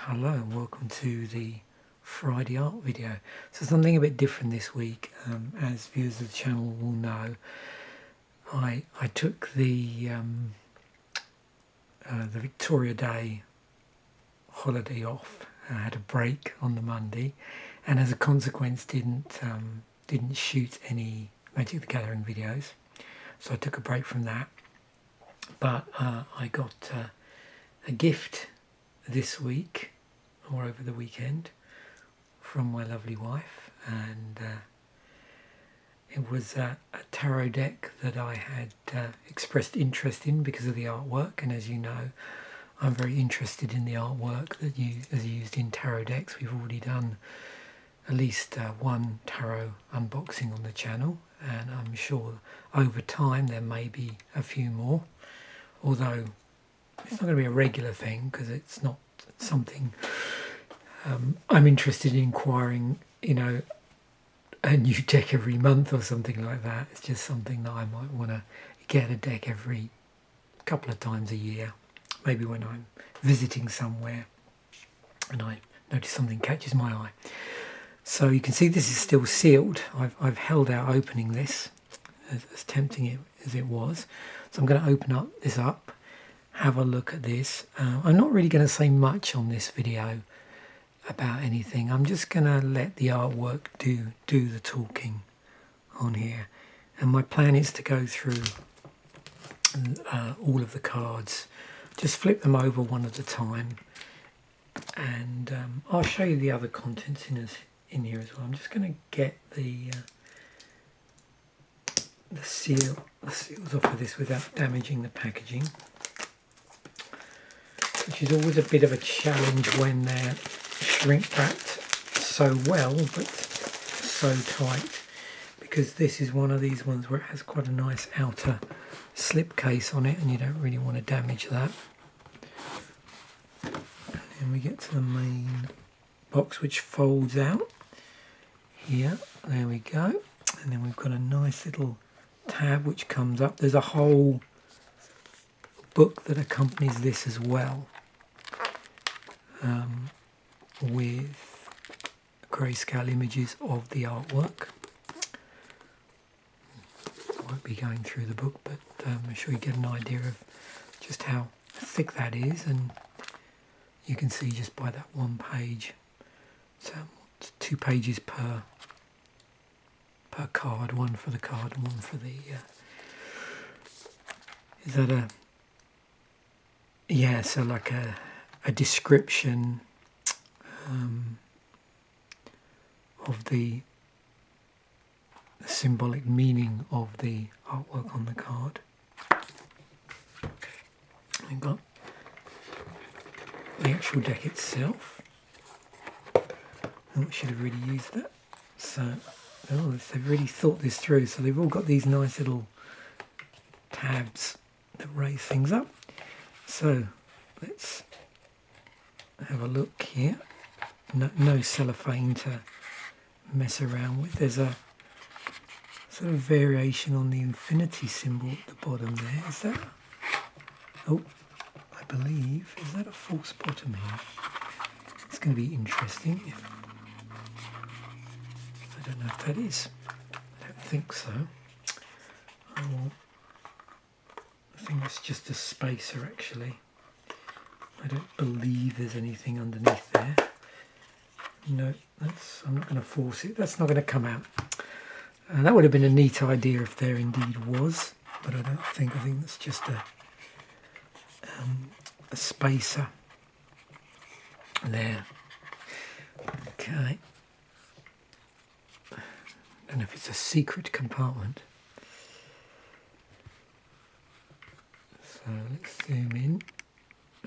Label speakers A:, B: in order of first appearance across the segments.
A: Hello and welcome to the Friday art video. So something a bit different this week. As viewers of the channel will know, I took the Victoria Day holiday off. I had a break on the Monday, and as a consequence didn't shoot any Magic the Gathering videos. So I took a break from that. But I got a gift this week or over the weekend from my lovely wife, and it was a tarot deck that I had expressed interest in because of the artwork. And as you know, I'm very interested in the artwork that is used in tarot decks. We've already done at least one tarot unboxing on the channel, and I'm sure over time there may be a few more, although it's not going to be a regular thing because it's not something I'm interested in acquiring, a new deck every month or something like that. It's just something that I might want to get a deck every couple of times a year, maybe when I'm visiting somewhere and I notice something catches my eye. So you can see this is still sealed. I've held out opening this, as tempting as it was. So I'm going to open this up, have a look at this. I'm not really going to say much on this video about anything. I'm just going to let the artwork do the talking on here. And my plan is to go through all of the cards, just flip them over one at a time, and I'll show you the other contents in here as well. I'm just going to get the seals off of this without damaging the packaging, which is always a bit of a challenge when they're shrink wrapped so well but so tight, because this is one of these ones where it has quite a nice outer slip case on it and you don't really want to damage that. And we get to the main box, which folds out here. There we go. And then we've got a nice little tab which comes up. There's a whole book that accompanies this as well, with grayscale images of the artwork. I won't be going through the book, but I'm sure you get an idea of just how thick that is, and you can see just by that one page. So it's 2 pages per card, one for the card and one for the is that so like a description of the symbolic meaning of the artwork on the card. We've got the actual deck itself. I should have really used that. So, they've really thought this through. So they've all got these nice little tabs that raise things up. So let's have a look here. No cellophane to mess around with. There's a sort of variation on the infinity symbol at the bottom there. Is that? Oh, I believe. Is that a false bottom here? It's going to be interesting. I don't know if that is. I don't think so. I think that's just a spacer actually. I don't believe there's anything underneath there. No, I'm not going to force it. That's not going to come out. And that would have been a neat idea if there indeed was, but I don't think. I think that's just a spacer there. Okay. I don't know if it's a secret compartment. So let's zoom in,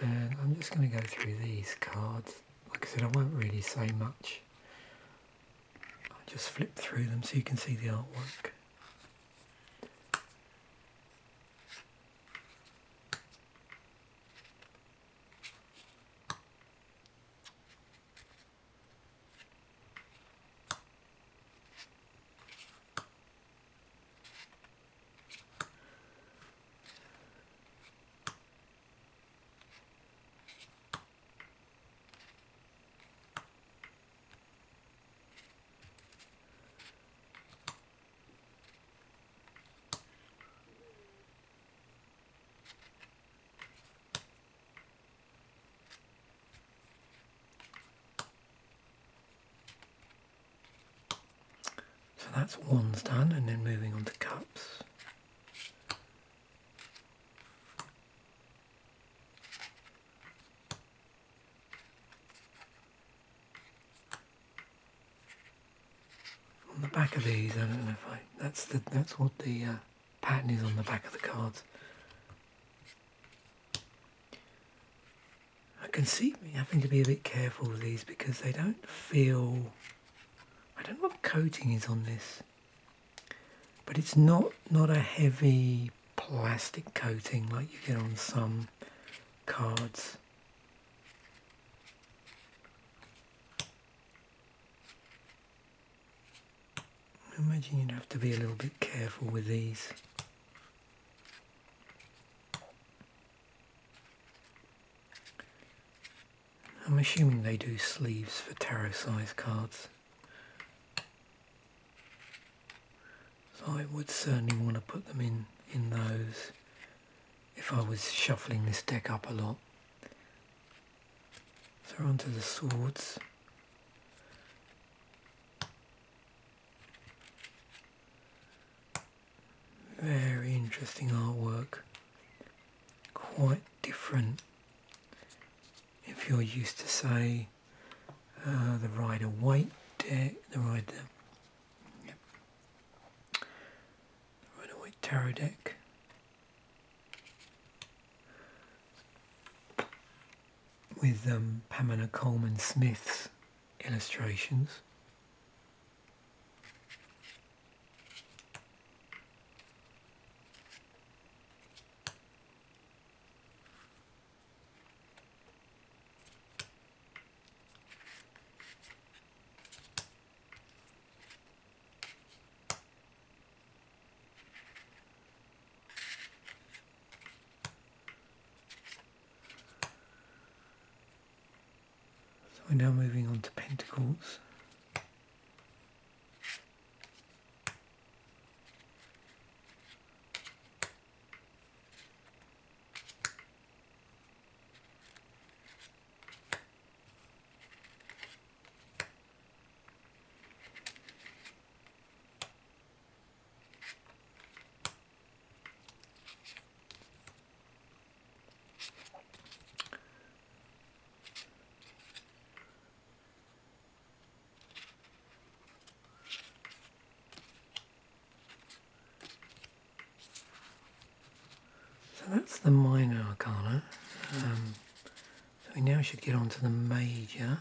A: and I'm just going to go through these cards. Like I said, I won't really say much. I'll just flip through them so you can see the artwork. that's wands done, and then moving on to cups. On the back of these, I don't know if that's what the pattern is on the back of the cards. I can see me having to be a bit careful with these because they don't feel... I don't know what the coating is on this, but it's not a heavy plastic coating like you get on some cards. I imagine you'd have to be a little bit careful with these. I'm assuming they do sleeves for tarot size cards. So I would certainly want to put them in those if I was shuffling this deck up a lot. So onto the swords. Very interesting artwork. Quite different if you're used to, say, the Rider-Waite deck, the Rider-Waite tarot deck. With Pamela Coleman Smith's illustrations. We're now moving on to Pentacles. So that's the minor arcana. So we now should get on to the major.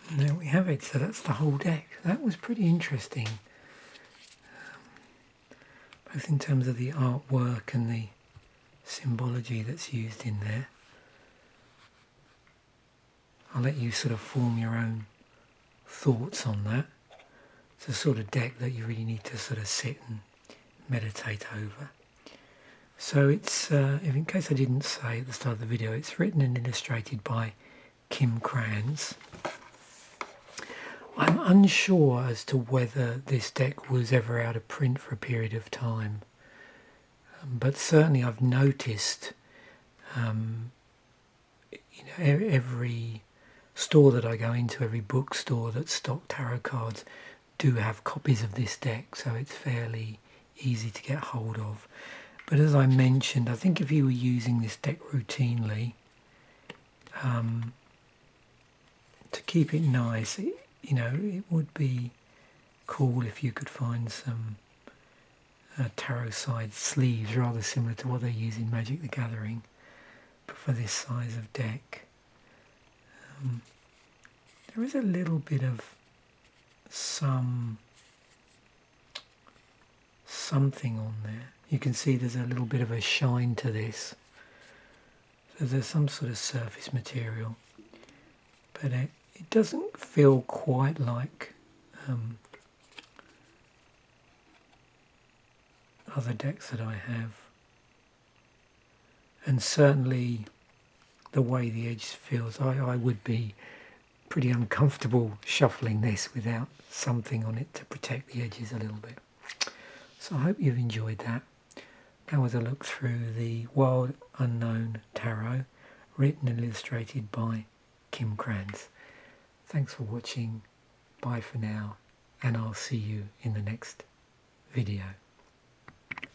A: And there we have it, so that's the whole deck. That was pretty interesting, both in terms of the artwork and the symbology that's used in there. I'll let you sort of form your own thoughts on that. It's a sort of deck that you really need to sort of sit and meditate over. So it's, if in case I didn't say at the start of the video, it's written and illustrated by Kim Krans. I'm unsure as to whether this deck was ever out of print for a period of time, but certainly I've noticed, every store that I go into, every bookstore that stock tarot cards, do have copies of this deck, so it's fairly easy to get hold of. But as I mentioned, I think if you were using this deck routinely, to keep it nice, it would be cool if you could find some tarot side sleeves, rather similar to what they use in Magic the Gathering, but for this size of deck. There is a little bit of something on there. You can see there's a little bit of a shine to this. So there's some sort of surface material, but it doesn't feel quite like other decks that I have. And certainly the way the edge feels, I would be pretty uncomfortable shuffling this without something on it to protect the edges a little bit. So I hope you've enjoyed that. That was a look through the Wild Unknown Tarot, written and illustrated by Krans. Thanks for watching. Bye for now, and I'll see you in the next video.